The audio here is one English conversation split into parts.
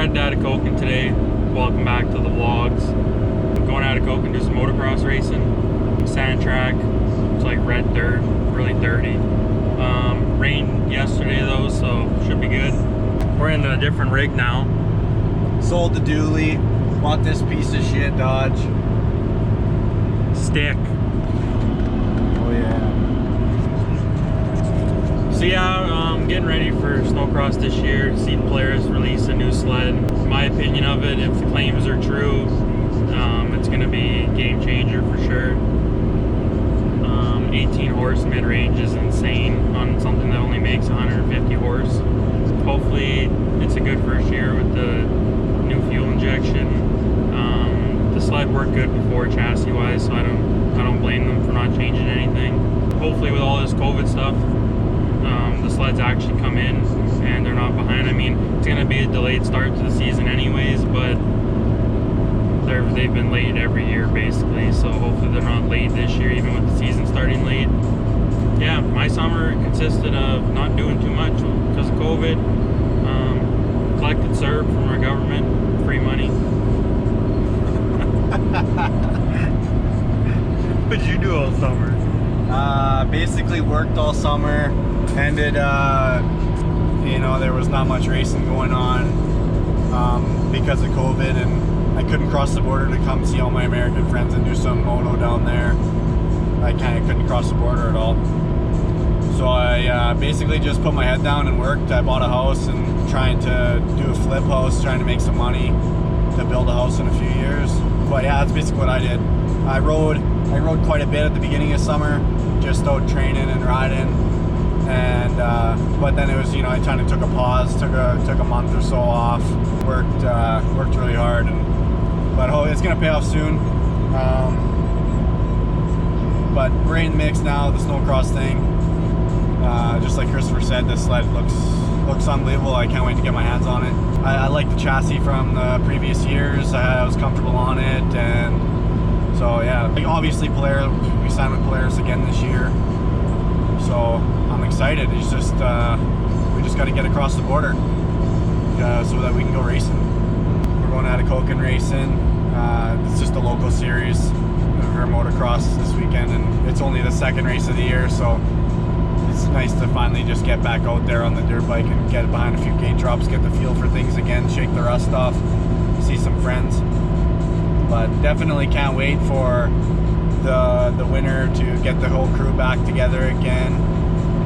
heading to Atikokan today. Welcome back to the vlogs. I'm going to Atikokan to do some motocross racing. Sand track. It's like red dirt, really dirty. Rained yesterday though, so should be good. We're in a different rig now. Sold the dually. Bought this piece of shit Dodge. Stick. Oh yeah. So yeah, I'm getting ready for snowcross this year. See the players release a new sled. My opinion of it, if the claims are true, it's going to be a game changer for sure. 18 horse mid-range is insane on something that only makes 150 horse. Hopefully it's a good first year with the new fuel injection. The sled worked good before chassis wise, so I don't blame them for not changing anything. Hopefully with all this COVID stuff, the sleds actually come in and they're not behind. I mean, it's going to be a delayed start to the season anyways, but they've been late every year basically, so hopefully they're not late this year even with the season starting late. Yeah, my summer consisted of not doing too much because of COVID. Collected CERB from our government, free money. What'd you do all summer? Basically worked all summer. Ended, you know, there was not much racing going on because of COVID, and I couldn't cross the border to come see all my American friends and do some moto down there. I kind of couldn't cross the border at all. So I basically just put my head down and worked. I bought a house and trying to do a flip house, trying to make some money to build a house in a few years. But yeah, that's basically what I did. I rode quite a bit at the beginning of summer, just out training and riding. And but then it was, you know, I kind of took a pause, took a month or so off, worked really hard, but it's gonna pay off soon. But we're in the mix now, the snowcross thing. Just like Christopher said, this sled looks unbelievable. I can't wait to get my hands on it. I like the chassis from the previous years. I was comfortable on it, and so yeah. Obviously, we signed with Polaris again this year, so I'm excited. It's just we just got to get across the border so that we can go racing. We're going to Atikokan racing. It's just a local series for motocross this weekend, and it's only the second race of the year, so it's nice to finally just get back out there on the dirt bike and get behind a few gate drops, get the feel for things again, shake the rust off, see some friends. But definitely can't wait for the winter to get the whole crew back together again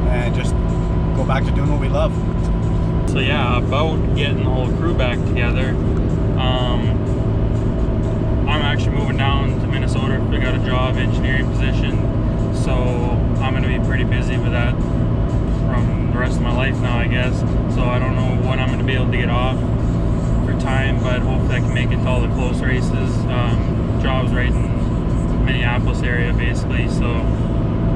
and just go back to doing what we love. So yeah, about getting the whole crew back together, I'm actually moving down to Minnesota. I got a job, engineering position, so I'm going to be pretty busy with that from the rest of my life now, I guess. So I don't know when I'm going to be able to get off for time, but hopefully I can make it to all the close races. Job's right in Minneapolis area basically, so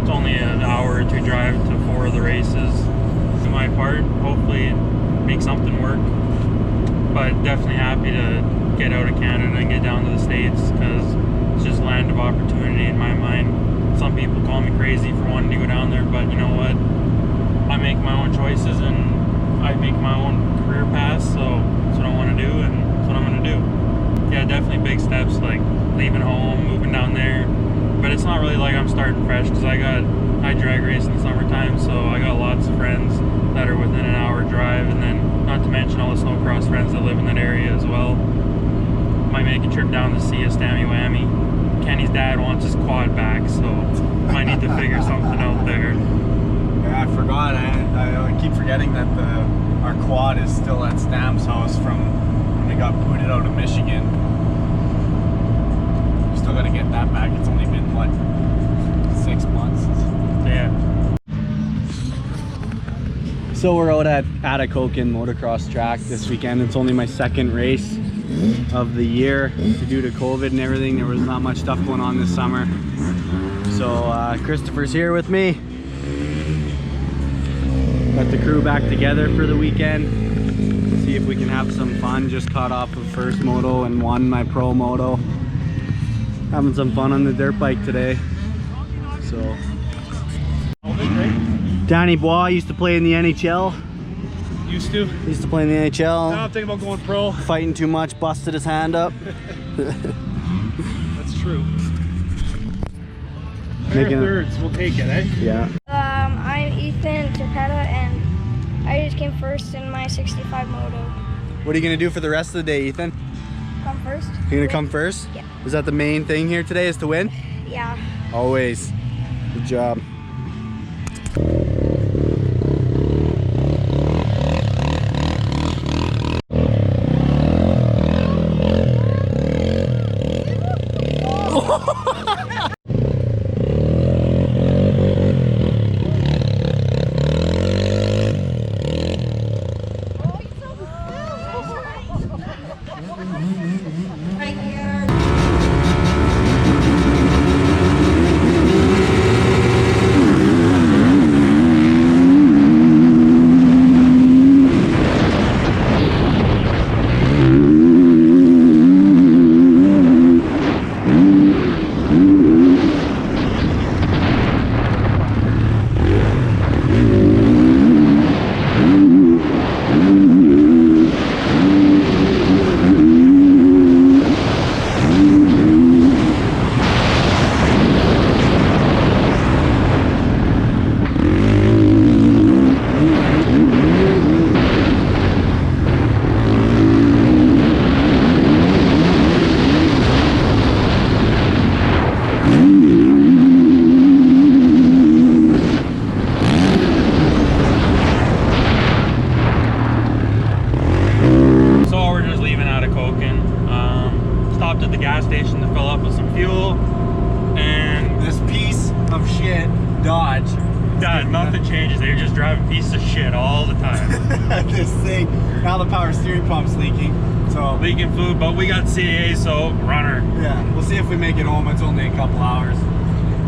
it's only an hour or two drive to 4 of the races. Do my part, hopefully make something work, but definitely happy to get out of Canada and get down to the States because it's just land of opportunity in my mind. Some people call me crazy for wanting to go down there, but you know what? I make my own choices and I make my own career path, so that's what I want to do and that's what I'm going to do. Yeah, definitely big steps like leaving home, moving down there, but it's not really like I'm starting fresh because I drag race in the summertime, so I got lots of friends that are within an hour drive, and then not to mention all the snowcross friends that live in that area as well. Might make a trip down to see a Stammy Whammy. Kenny's dad wants his quad back, so might need to figure something out there. Yeah, I forgot. I keep forgetting that our quad is still at Stam's house from when they got booted out of Michigan. Still got to get that back. It's only been what, 6 months? Yeah. So we're out at Atikokan motocross track this weekend. It's only my second race of the year. Due to COVID and everything, there was not much stuff going on this summer. So Christopher's here with me. Got the crew back together for the weekend. See if we can have some fun. Just caught off of first moto and won my pro moto. Having some fun on the dirt bike today. So Danny Bois used to play in the NHL. Used to. Used to play in the NHL. Now I'm thinking about going pro. Fighting too much, busted his hand up. That's true. Making Thirds, we'll take it, eh? Yeah. I'm Ethan Torpetta, and I just came first in my 65 moto. What are you gonna do for the rest of the day, Ethan? Come first? You're gonna come first? Yeah. Is that the main thing here today, is to win? Yeah. Always. Good job. Stopped at the gas station to fill up with some fuel, and This piece of shit Dodge. Dad, nothing changes. They're just driving pieces of shit all the time. This thing. Now the power steering pump's leaking. So Leaking fluid, but we got CAA, so runner. yeah, we'll see if we make it home. It's only a couple hours.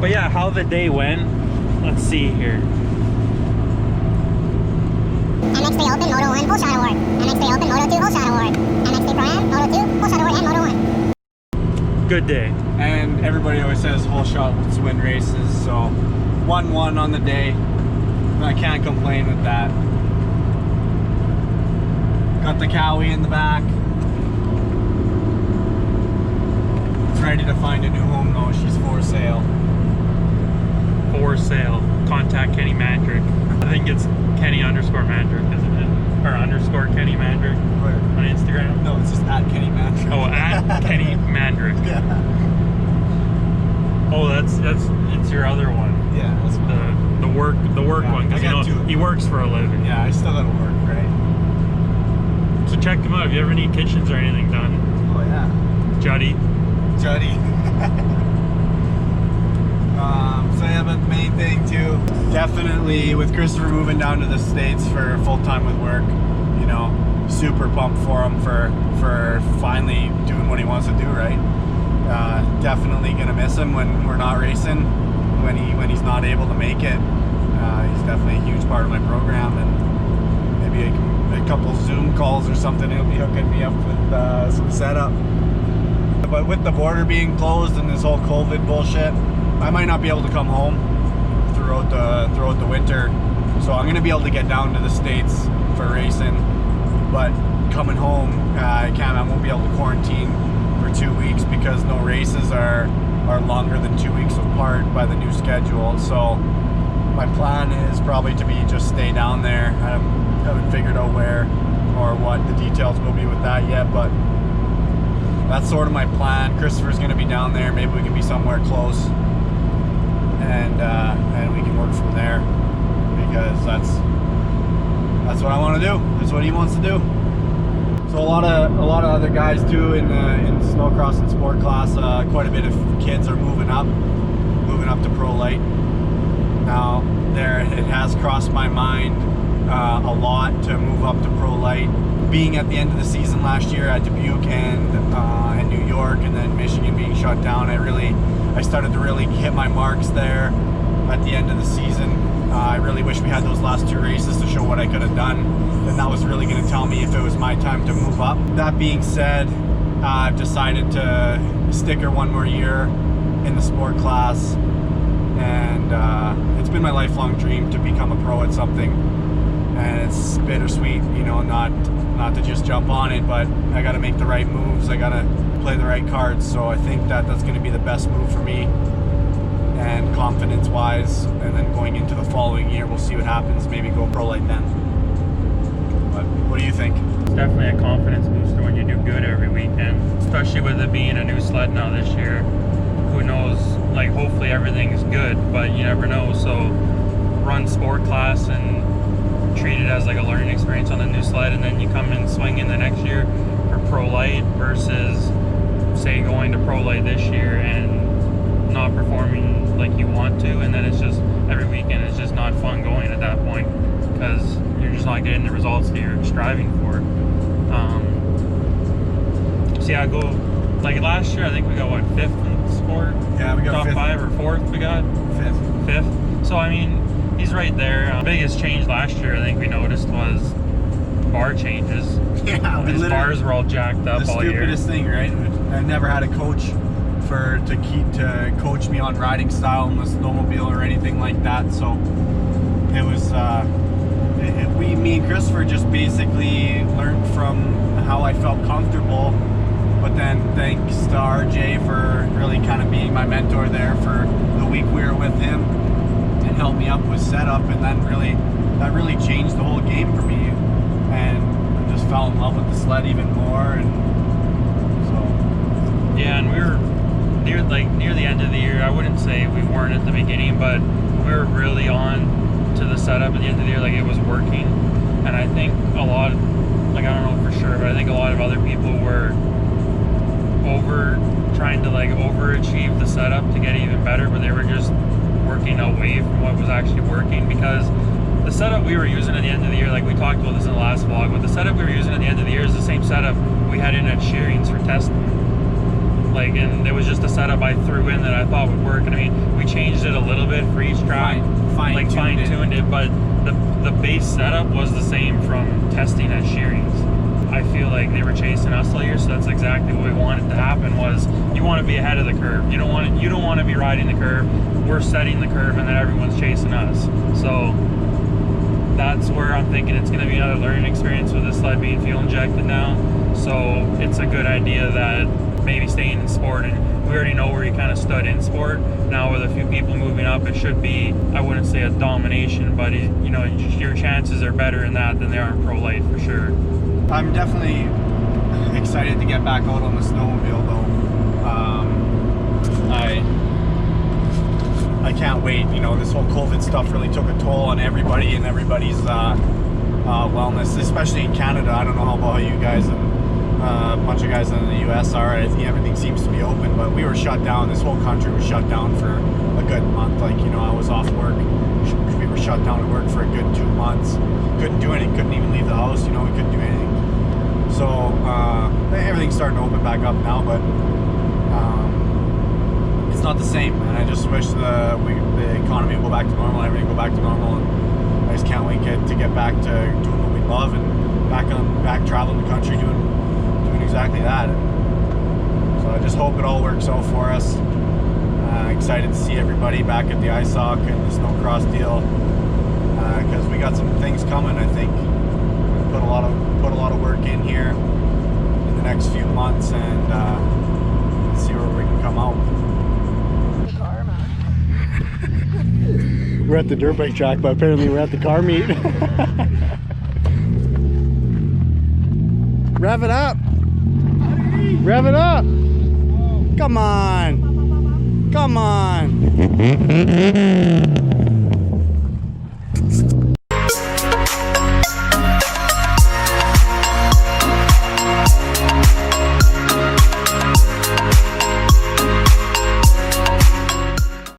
But yeah, how the day went. Let's see here. MX3 Open Moto 1 Full Shot Award. MX3 Open Moto 2 Full Shot Award. MX3 Pro Am Moto 2 Full Shot Award and Moto 1. Good day. And everybody always says whole shots win races, so 1-1 on the day. I can't complain with that. Got the Cowie in the back. It's ready to find a new home though. She's for sale. For sale. Contact Kenny Mandrick. I think it's Kenny_Mandrick, isn't it? Or _Kenny Mandrick Where? on Instagram. No, it's just at Kenny Mantra. Oh, at Kenny Mandrick. Yeah. Oh, it's your other one. Yeah, that's The work Yeah, one, because I got two. he works for a living. Yeah, I still gotta work, right? So check him out if you ever need kitchens or anything done. Oh yeah. Juddy. Juddy. So yeah, but the main thing too, definitely with Christopher moving down to the States for full time with work, you know, super pumped for him for finally doing what he wants to do, right? Definitely gonna miss him when we're not racing, when he's not able to make it. He's definitely a huge part of my program, and maybe a couple Zoom calls or something, he'll be hooking me up with some setup. But with the border being closed and this whole COVID bullshit, I might not be able to come home throughout the winter. So I'm gonna be able to get down to the States for racing, but coming home, I won't be able to quarantine for 2 weeks because no races are longer than 2 weeks apart by the new schedule. So my plan is probably to just stay down there. I haven't figured out where or what the details will be with that yet, but that's sort of my plan. Christopher's gonna be down there. Maybe we can be somewhere close, and we can work from there, because that's what I want to do. That's what he wants to do. So a lot of other guys too in snowcross and sport class. Quite a bit of kids are moving up to pro light. Now it has crossed my mind a lot to move up to pro light. Being at the end of the season last year at Dubuque and New York, and then Michigan being shut down, I started to really hit my marks there at the end of the season. I really wish we had those last 2 races to show what I could have done, and that was really going to tell me if it was my time to move up. That being said, I've decided to stick her 1 more year in the sport class, and it's been my lifelong dream to become a pro at something. and it's bittersweet, you know, not to just jump on it, but I got to make the right moves. I got to play the right cards. So I think that that's going to be the best move for me, and confidence-wise. And then going into the following year, we'll see what happens. Maybe go pro like then. But what do you think? It's definitely a confidence booster when you do good every weekend, especially with it being a new sled now this year. Who knows? Like, hopefully everything's good, but you never know. So run sport class and treat it as like a learning experience on the new sled, and then you come and swing in the next year for pro light versus say going to pro light this year and not performing like you want to, and then it's just every weekend it's just not fun going at that point because you're just not getting the results that you're striving for. So yeah, I go like last year I think we got what, 5th in sport? Yeah, we got top 5th. 5 or 4th we got? 5th. So I mean, he's right there. The biggest change last year I think we noticed was bar changes. Yeah, His bars were all jacked up the all year. stupidest thing, right? I never had a coach to coach me on riding style in the snowmobile or anything like that. So it was me and Christopher just basically learned from how I felt comfortable. But then thanks to RJ for really kind of being my mentor there for the week we were with him and helped me up with setup, and then that really changed the whole game for me, and I just fell in love with the sled even more. And so yeah, and we were near the end of the year. I wouldn't say we weren't at the beginning, but we were really on to the setup at the end of the year. Like, it was working, and I think a lot, like, I don't know for sure, but I think a lot of other people were trying to like overachieve the setup to get even better, but they were just working away from what was actually working, because the setup we were using at the end of the year, like we talked about this in the last vlog, but the setup we were using at the end of the year is the same setup we had in at Shearings for testing. Like, and it was just a setup I threw in that I thought would work. And I mean, we changed it a little bit for each track, fine-tuned it, but the base setup was the same from testing at Shearings. I feel like they were chasing us all year, so that's exactly what we wanted to happen. Was you want to be ahead of the curve. You don't want to be riding the curve. We're setting the curve, and then everyone's chasing us. So that's where I'm thinking it's going to be another learning experience with this sled being fuel injected now. So it's a good idea that maybe staying in sport, and we already know where you kind of stood in sport. Now with a few people moving up, it should be, I wouldn't say a domination, but you know, your chances are better in that than they are in pro light for sure. I'm definitely excited to get back out on the snowmobile though. I can't wait. You know, this whole COVID stuff really took a toll on everybody and everybody's wellness, especially in Canada. I don't know how you guys and a bunch of guys in the US are. I think everything seems to be open, but we were shut down. This whole country was shut down for a good month. Like, you know, I was off work. We were shut down at work for a good 2 months. Couldn't do anything. Couldn't even leave the house. You know, we couldn't do anything. So everything's starting to open back up now, but it's not the same. And I just wish the economy would go back to normal, everything go back to normal. And I just can't wait to get back to doing what we love and back traveling the country doing exactly that. So I just hope it all works out for us. Excited to see everybody back at the ISOC and the snowcross deal, because we got some things coming. I think put a lot of work in here in the next few months, and see where we can come out. We're at the dirt bike track, but apparently we're at the car meet. Rev it up! Rev it up! Come on! Come on!